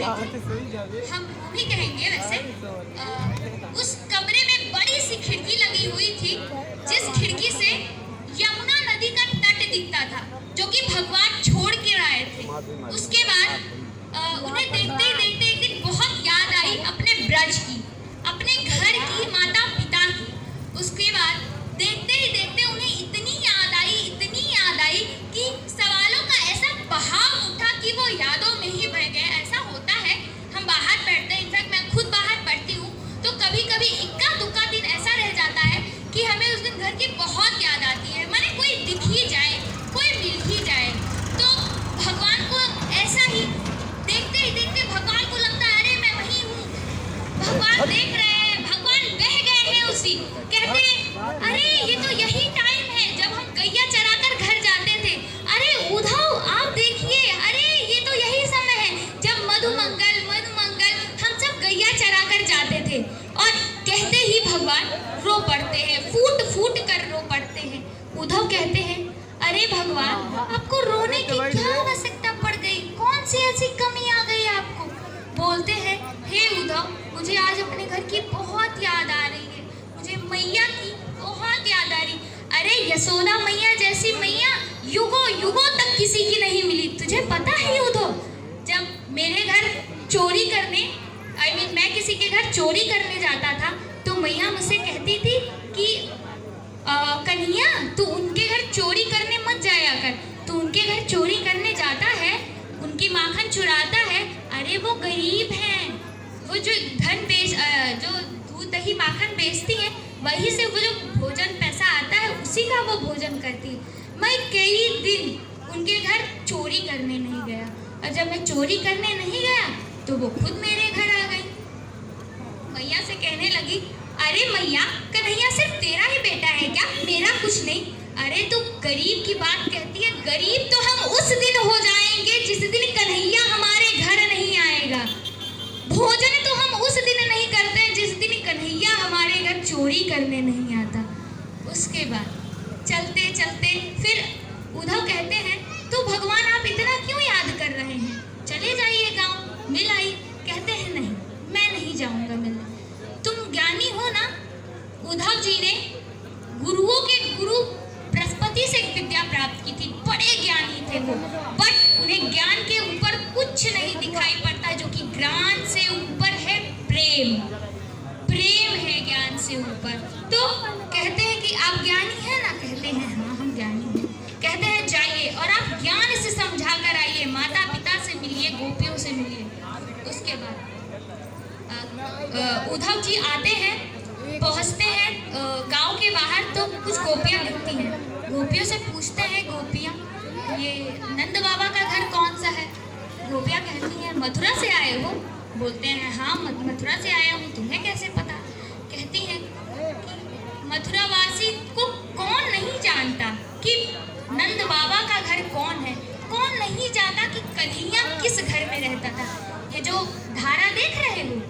में हम भी कहेंगे वैसे, उस कमरे में बड़ी सी खिड़की लगी हुई थी, जिस खिड़की से यमुना नदी का तट दिखता था, जो कि भगवान छोड़ के आए थे। उसके बाद उन्हें देखते ही देखते एक दिन बहुत याद आई अपने ब्रज की, अपने घर की, माता पिता की। उसके बाद देखते ही देखते उन्हें इतनी याद आई कि सवालों का ऐसा बहाव उठा कि वो यादों में ही बह गए। ऐसा होता है, हम बाहर पढ़ते हैं, इनफैक्ट मैं खुद बाहर पढ़ती हूँ, तो कभी कभी इक्का दुक्का दिन ऐसा रह जाता है कि हमें उस दिन घर की बहुत याद आती है, माने कोई दिख ही जाए, कोई मिल ही जाए। तो भगवान को ऐसा ही देखते ही देखते भगवान को लगता है अरे मैं वही हूँ, भगवान देख रहे हैं, भगवान बह गए हैं उसी। कहते हैं अरे ये तो यही टाइम है जब हम गैया चराकर घर जाते थे। अरे उद्धव आप देखिए, अरे ये तो यही समय है जब मधुमंगल हम सब गैया चराकर जाते थे। और कहते ही भगवान रो पड़ते हैं, फूट फूट कर रो पड़ते हैं। उद्धव कहते हैं अरे भगवान आपको रोने की क्या आवश्यकता पड़ गई, कौन सी ऐसी कमी आ गई आपको। बोलते हैं हे उद्धव मुझे आज अपने घर की बहुत याद आ रही है, मुझे मैया की बहुत याद आ रही। अरे यशोदा मैया जैसी मैया युगों युगों तक किसी की नहीं मिली, तुझे पता है उद्धव। जब मेरे घर चोरी करने मैं किसी के घर चोरी करने जाता था तो मैया मुझसे कहती थी कि कन्हैया तू उनके घर चोरी करने मत जाया कर, तू उनके घर चोरी करने जाता है, उनकी माखन चुराता है। अरे वो गरीब हैं, वो जो जो दूध दही माखन बेचती हैं वहीं से वो जो भोजन पैसा आता है उसी का वो भोजन करती है। मैं कई दिन उनके घर चोरी करने नहीं गया, और जब मैं चोरी करने नहीं गया तो वो खुद मेरे घर आ गई। मैया से कहने लगी अरे मैया कन्हैया सिर्फ तेरा ही बेटा है क्या, मेरा कुछ नहीं। अरे तू गरीब की बात कहती है, गरीब तो हम उस दिन हो जाएंगे जिस दिन कन्हैया हमारे घर नहीं आएगा। भोजन तो हम उस दिन नहीं करते जिस दिन कन्हैया हमारे घर चोरी करने नहीं आता। उसके बाद चलते चलते फिर उद्धव कहते हैं तो भगवान आप इतना क्यों याद कर रहे हैं, चले जाइए गाँव, मिल आई। कहते हैं नहीं मैं नहीं जाऊंगा मिलने, तुम ज्ञानी हो ना। उद्धव जी ने गुरुओं के गुरु बृहस्पति से विद्या प्राप्त की थी, बड़े ज्ञानी थे वो, बट उन्हें ज्ञान के ऊपर कुछ नहीं दिखाई पड़ता, जो कि ज्ञान से ऊपर है प्रेम, प्रेम है ज्ञान से ऊपर। तो कहते हैं कि आप ज्ञानी हैं ना, कहते हैं हाँ हम ज्ञानी हैं। कहते हैं जाइए और आप ज्ञान से समझा कर आइए, माता पिता से मिलिए, गोपियों से मिलिए। उसके बाद उद्धव जी आते हैं, पहुंचते हैं गांव के बाहर, तो कुछ गोपियां दिखती हैं। गोपियों से पूछते हैं गोपियां ये नंद बाबा का घर कौन सा है। गोपियां कहती हैं मथुरा से आए हो। बोलते हैं हाँ मथुरा से आया हूँ, तुम्हें कैसे पता। कहती हैं कि मथुरा वासी को कौन नहीं जानता कि नंद बाबा का घर कौन है, कौन नहीं जानता कि कन्हैया किस घर में रहता था। ये जो धारा देख रहे हो,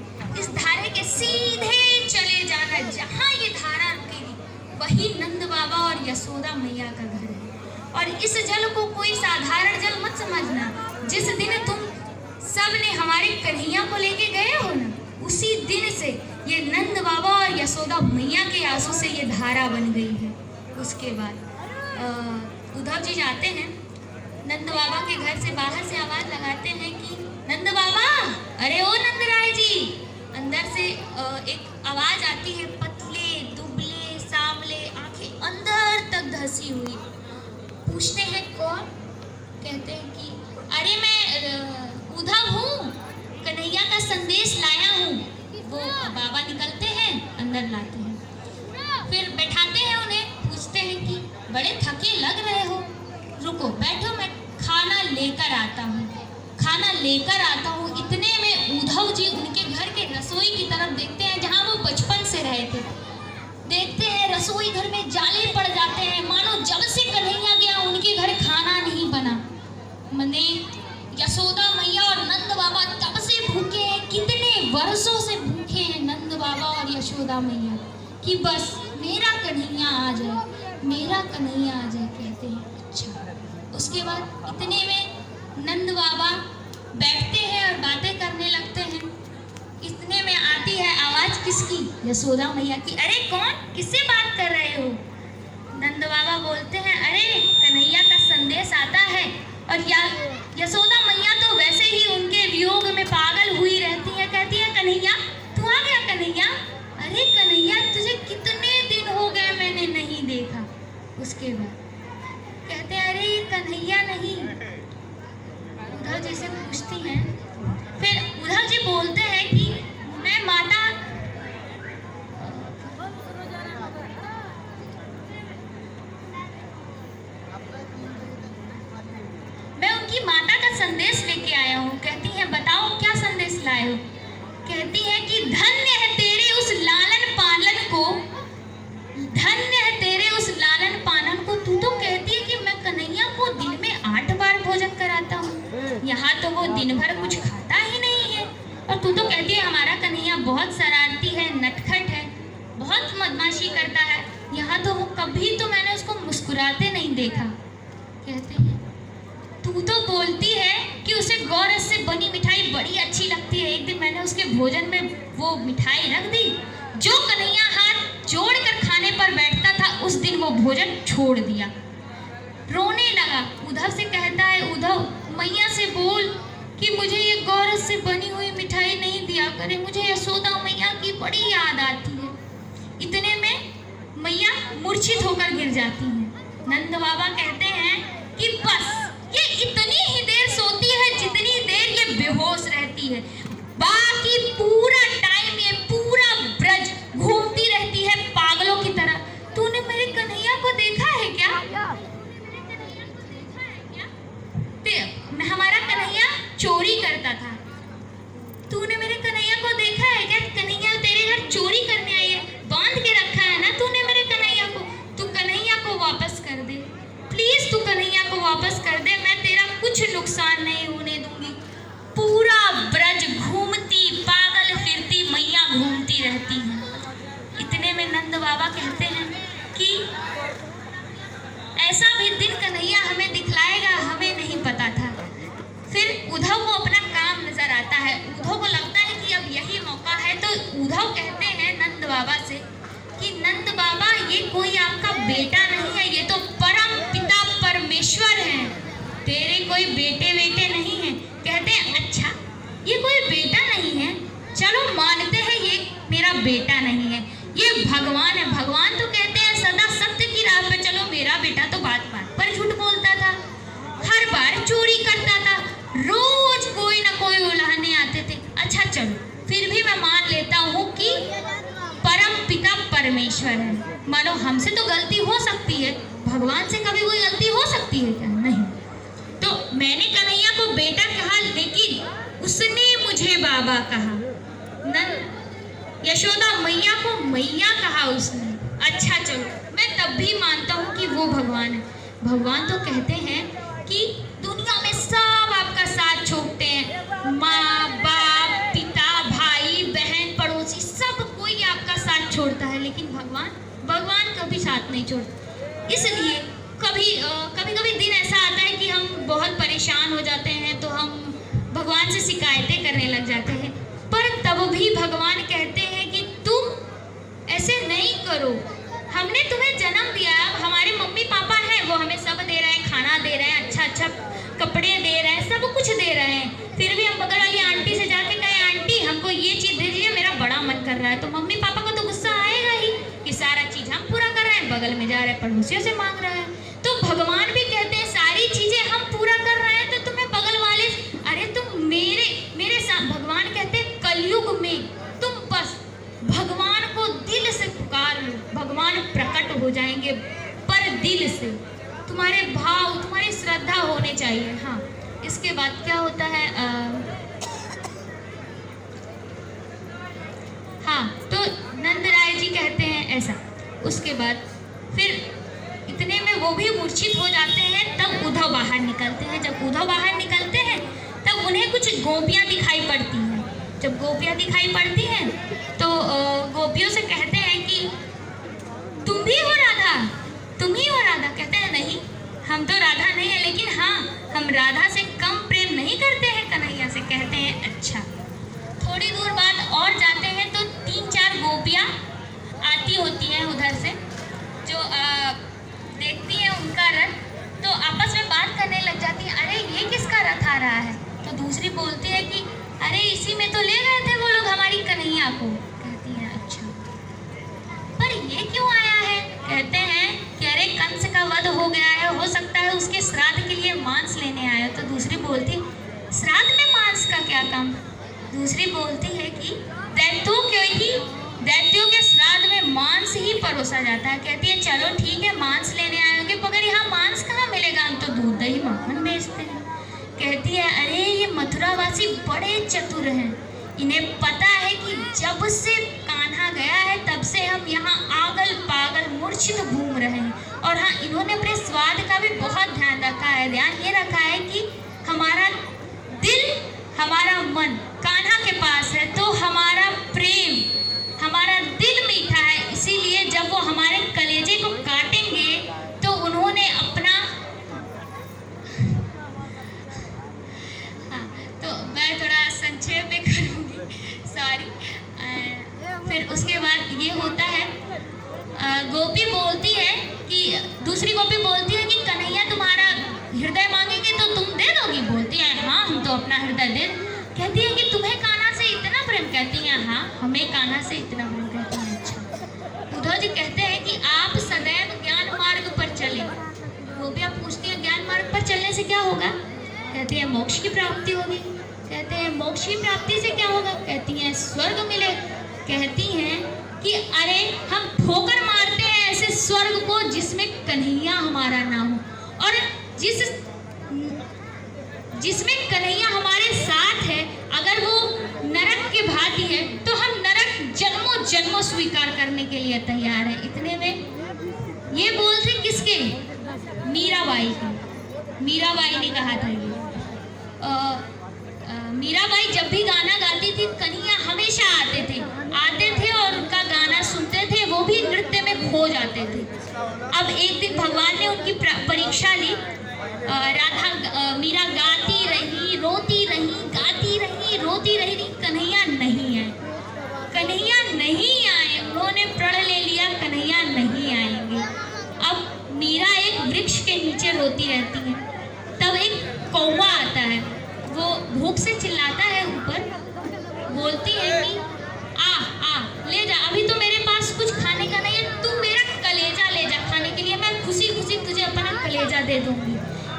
इस धारे के सीधे चले जाना, जहाँ ये धारा रुकेगी वही नंद बाबा और यशोदा मैया का घर है। और इस जल को कोई साधारण जल मत समझना, जिस दिन तुम सब ने हमारे कन्हैया को लेके गए हो ना, उसी दिन से ये नंद बाबा और यशोदा मैया के आंसू से ये धारा बन गई है। उसके बाद उद्धव जी जाते हैं, नंद बाबा के घर से बाहर से आवाज लगाते हैं कि नंद बाबा, अरे ओ नंदराय जी। अंदर से एक आवाज आती है, पतले दुबले सांवले, आंखें अंदर तक धसी हुई। पूछते हैं कौन। कहते हैं कि अरे मैं उद्धव हूँ, कन्हैया का संदेश लाया हूँ। वो बाबा निकलते हैं, अंदर लाते हैं, फिर बैठाते हैं उन्हें, पूछते हैं कि बड़े थके लग रहे हो, रुको बैठो मैं खाना लेकर आता हूँ, खाना लेकर आता हूँ। इतने में उद्धव जी उनके घर के रसोई की तरफ देखते हैं जहाँ वो बचपन से रहे थे। देखते हैं रसोई घर में जाले पड़ जाते हैं, मानो जब से कन्हैया गया उनके घर खाना नहीं बना। मने यशोदा मैया और नंद बाबा तब से भूखे हैं, कितने वर्षों से भूखे हैं नंद बाबा और यशोदा मैया, कि बस मेरा कन्हैया आ जाए, मेरा कन्हैया आ जाए। कहते हैं अच्छा। उसके बाद इतने में नंद बाबा बैठते हैं और बातें करने किसकी? यशोदा मैया की। अरे कौन, किससे बात कर रहे हो? नंद बाबा बोलते हैं अरे कन्हैया का संदेश आता है। और यशोदा मैया तो वैसे ही उनके वियोग में पागल हुई रहती है। कहती है कन्हैया तू आ गया कन्हैया? अरे कन्हैया तुझे कितने दिन हो गए मैंने नहीं देखा। उसके बाद कहते हैं अरे ये कन्हैया नहीं। उद्धव जी से पूछती हैं, फिर उद्धव जी बोलते हैं कि मैं माता उनकी माता का संदेश लेके आया हूँ। कहती है बताओ क्या संदेश लाए हो? कहती है कि धन्य है तेरे उस लालन पालन को, धन्य है तेरे उस लालन पालन को। तू तो कहती है कि मैं कन्हैया को दिन में 8 बार भोजन कराता हूँ, यहाँ तो वो दिन भर कुछ खाता ही नहीं है। और तू तो कहती है हमारा कन्हैया बहुत शरारती है, नटखट है, बहुत बदमाशी करता है, यहाँ तो वो कभी तो मैंने उसको मुस्कुराते नहीं देखा। कहते हैं तू तो बोलती है कि उसे गौरस से बनी मिठाई बड़ी अच्छी लगती है। एक दिन मैंने उसके भोजन में वो मिठाई रख दी, जो कन्हैया हाथ जोड़कर खाने पर बैठता था उस दिन वो भोजन छोड़ दिया, रोने लगा। उद्धव से कहता है उद्धव मैया से बोल कि मुझे ये गौरस से बनी हुई मिठाई नहीं दिया करे, मुझे यशोदा मैया की बड़ी याद आती है। इतने में मैया मूर्छित होकर गिर जाती है। नंद बाबा कहते हैं कि बस ये इतनी ही देर सोती है जितनी देर ये बेहोश रहती है, बाकी पूरा टाइम ये पूरा ब्रज घूमती रहती है पागलों की तरह। तूने मेरे कन्हैया को देखा है क्या? हमारा कन्हैया चोरी करता था। तूने मेरे कन्हैया को देखा है क्या? कन्हैया तेरे घर चोरी करने आई है, बांध के रखा है ना तूने मेरे कन्हैया को। तू कन्हैया को वापस कर दे प्लीज, तू कन्हैया को वापस कर दे, मैं तेरा कुछ नुकसान नहीं होने दूंगी। पूरा ब्रज घूमती पागल फिरती मैया घूमती रहती है। इतने में नंद बाबा कहते हैं कि ऐसा भी दिन कन्हैया हमें दिखलाएगा, हमें नहीं पता था। फिर उद्धव को अपना काम नजर आता है, उद्धव को लगता है कि अब यही मौका है। तो उद्धव कहते हैं नंद बाबा से कि नंद बाबा ये कोई आपका बेटा नहीं है, ये तो परम पिता परमेश्वर है, तेरे कोई बेटे बेटे नहीं है। कहते हैं अच्छा ये कोई बेटा नहीं है, चलो मानते हैं ये मेरा बेटा नहीं है, ये भगवान है। भगवान तो कहते हैं सदा सत्य की राह पे चलो, मेरा बेटा तो बात बात पर झूठ बोलता था, हर बार चोरी करता था, रोज कोई ना कोई उलाहने आते थे। अच्छा चलो फिर भी मैं मान लेता हूँ कि परम पिता परमेश्वर है। मानो हमसे तो गलती हो सकती है, भगवान से कभी कोई गलती हो सकती है क्या? नहीं। तो मैंने कन्हैया को बेटा कहा लेकिन उसने मुझे बाबा कहा। नंद यशोदा मैया को मैया कहा उसने। अच्छा चलो मैं तब भी मानता हूँ कि वो भगवान है। भगवान तो कहते हैं कि दुनिया में सब आपका साथ छोड़ते हैं, माँ बाप पिता भाई बहन पड़ोसी सब कोई आपका साथ छोड़ता है, लेकिन भगवान कभी साथ नहीं छोड़ता। इसलिए कभी दिन ऐसा आता है कि हम बहुत परेशान हो जाते हैं तो हम भगवान से शिकायतें करने लग जाते हैं, पर तब भी भगवान कहते हैं कि तुम ऐसे नहीं करो, हमने तुम्हें जन्म दिया, हमारे मम्मी पापा हैं वो हमें सब दे रहे हैं, खाना दे रहे हैं, अच्छा कपड़े दे रहे हैं, सब कुछ दे रहे हैं। फिर भी हम बगल वाली आंटी से जाके कहे आंटी हमको ये चीज़ दे दीजिए, मेरा बड़ा मन कर रहा है, तो मम्मी पापा को तो गुस्सा आएगा ही कि सारा चीज़ हम पूरा कर रहे हैं, बगल में जा रहे हैं पड़ोसियों से मांग रहे हैं। तो भगवान भी कहते हैं सारी चीज़ें हम पूरा कर रहे हैं तो तुम्हें बगल वाले, अरे तुम मेरे साथ, भगवान कहते हैं कलयुग में तुम बस भगवान को दिल से पुकार लो, भगवान प्रकट हो जाएंगे, पर दिल से तुम्हारे भाव तुम्हारी श्रद्धा होने चाहिए। हाँ, इसके बाद क्या होता है हाँ, तो नंद राय जी कहते हैं ऐसा। उसके बाद फिर इतने में वो भी मूर्छित हो जाते हैं, तब उद्धव बाहर निकलते हैं। जब उद्धव बाहर निकलते हैं तब उन्हें कुछ गोपियाँ दिखाई पड़ती हैं। जब गोपियाँ दिखाई पड़ती हैं तो गोपियों से कहते हैं कि तुम भी हो राधा, तुम ही हो राधा? कहते हैं नहीं, हम तो राधा नहीं है, लेकिन हाँ हम राधा से कम प्रेम नहीं करते हैं कन्हैया से। कहते हैं अच्छा। थोड़ी दूर बाद और जाते हैं तो 3-4 तो दूसरी बोलती है कि अरे इसी में तो ले गए थे वो लोग हमारी कन्हैया को। कहती है अच्छा, पर ये क्यों आया है? कहते हैं कि अरे कंस का वध हो गया है, हो सकता है उसके श्राद्ध के लिए मांस लेने आए। तो दूसरी बोलती श्राद्ध में मांस का क्या काम? दूसरी बोलती है कि दैत्यों के श्राद्ध में मांस ही परोसा जाता है। कहती है चलो ठीक है, मांस लेने आए होंगे, मगर यहाँ मांस कहाँ मिलेगा, हम तो दूध दही मक्खन बेचते हैं। कहती है अरे ये मथुरावासी बड़े चतुर हैं, इन्हें पता है कि जब से कान्हा गया है तब से हम यहाँ आगल पागल मूर्छित घूम रहे हैं। और हाँ, इन्होंने अपने स्वाद का भी बहुत ध्यान रखा है। ध्यान ये रखा है कि हमारा दिल, हमारा मन कान्हा के पास है, तो हमारा प्रेम, हमारा दिल मीठा है। इसीलिए जब वो हमारे कलेजे को काटेंगे तो उन्होंने अपना तो मैं थोड़ा संक्षेप में करूँगी, सॉरी। फिर उसके बाद ये होता है, गोपी बोलती है कि दूसरी गोपी बोलती है कि कन्हैया तुम्हारा हृदय मांगेंगे तो तुम दे दोगी? बोलती है हाँ, हम तो अपना हृदय दे। कहती है कि तुम्हें कान्हा से इतना प्रेम? कहती है हाँ, हमें कान्हा से इतना प्रेम। कहती है अच्छा। उद्धव जी कहते हैं कि आप सदैव ज्ञान मार्ग पर चले। गोपियाँ पूछती है ज्ञान मार्ग पर चलने से क्या होगा? कहती है मोक्ष की प्राप्ति होगी। कहते हैं मोक्ष की प्राप्ति से क्या होगा? कहती हैं स्वर्ग मिले। कहती हैं कि अरे हम ठोकर मारते हैं ऐसे स्वर्ग को जिसमें कन्हैया हमारा ना हो, और जिसमें कन्हैया हमारे साथ है, अगर वो नरक के भांति है तो हम नरक जन्मों जन्मों स्वीकार करने के लिए तैयार है। इतने में ये बोलते किसके? मीराबाई की। मीराबाई ने कहा था ये। मीराबाई जब भी गाना गाती थी, कन्हैया हमेशा आते थे और उनका गाना सुनते थे, वो भी नृत्य में खो जाते थे। अब एक दिन भगवान ने उनकी परीक्षा ली। मीरा गाती रही, रोती रही, गाती रही, रोती रही, कन्हैया नहीं आए, कन्हैया नहीं आए। उन्होंने प्रण ले लिया कन्हैया नहीं आएंगे। अब मीरा एक वृक्ष के नीचे रोती रहती है, तब एक कौवा आता है, वो भूख से चिल्लाता है ऊपर, बोलती है कि ले जा, अभी तो मेरे पास कुछ खाने का नहीं है, तू मेरा कलेजा ले जा खाने के लिए, मैं खुशी खुशी तुझे अपना कलेजा दे दूंगी,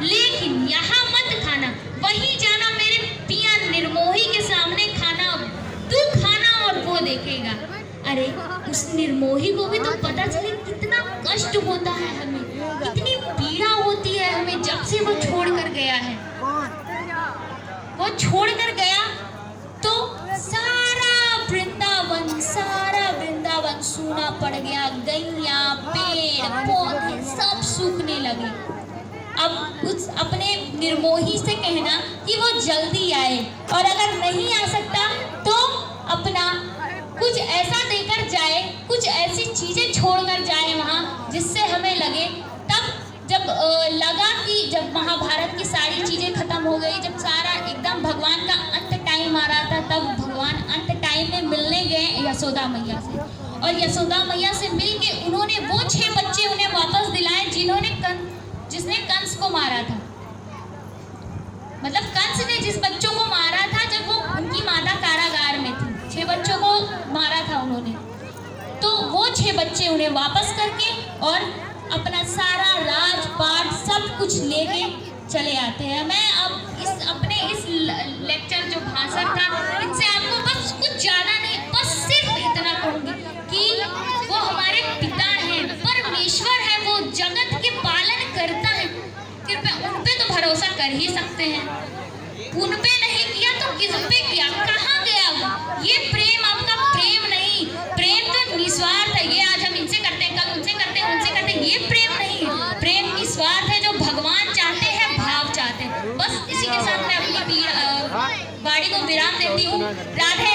लेकिन यहाँ मत खाना, वहीं जाना मेरे पिया निर्मोही के सामने खाना, तू खाना और वो देखेगा। अरे उस निर्मोही को भी तो पता चले कितना कष्ट होता है हमें, कितनी पीड़ा होती है हमें जब से वो छोड़ कर गया है। वो छोड़ कर गया तो सारा वृंदावन सूना पड़ गया, गैया पेड़ पौधे सब सूखने लगे। अब उस अपने निर्मोही से कहना कि वो जल्दी आए, और अगर नहीं आ सकता तो अपना कुछ ऐसा देकर जाए, कुछ ऐसी चीजें छोड़कर जाए वहाँ जिससे हमें लगे। तब जब लगा कि जब महाभारत की सारी चीजें खत्म हो गई, जब सारा एकदम भगवान का अंत टाइम आ रहा था, तब भगवान अंत टाइम में मिलने गए यशोदा मैया से, और यशोदा मैया से मिल के उन्होंने वो 6 बच्चे उन्हें वापस दिलाए जिसने कंस को मारा था। मतलब कंस ने जिस बच्चों को मारा था जब वो उनकी माता कारागार में थी, 6 बच्चों को मारा था उन्होंने, तो वो 6 बच्चे उन्हें वापस करके और अपना सारा राजपाट सब कुछ लेके चले आते हैं। मैं अब अपने इस लेक्चर जो भाषण था, इनसे आपको बस कुछ ज़्यादा नहीं, बस सिर्फ इतना कहूँगी कि वो हमारे पिता हैं, परमेश्वर है, वो जगत के पालन करता है। कृपया उन पे तो भरोसा कर ही सकते हैं, उन पे नहीं किया तो किस पे किया? कहाँ गया वो? ये प्रेम आपका प्रेम नहीं, प्रेम तो निस्वार्थ है। ये आज हम इनसे करते हैं, कल उनसे करते हैं, उनसे करते हैं, ये प्रेम नहीं है। प्रेम निस्वार्थ है, जो भगवान चाहते हैं, भाव चाहते हैं। बस इसी के साथ मैं अपनी वाणी को विराम देती हूँ। राधे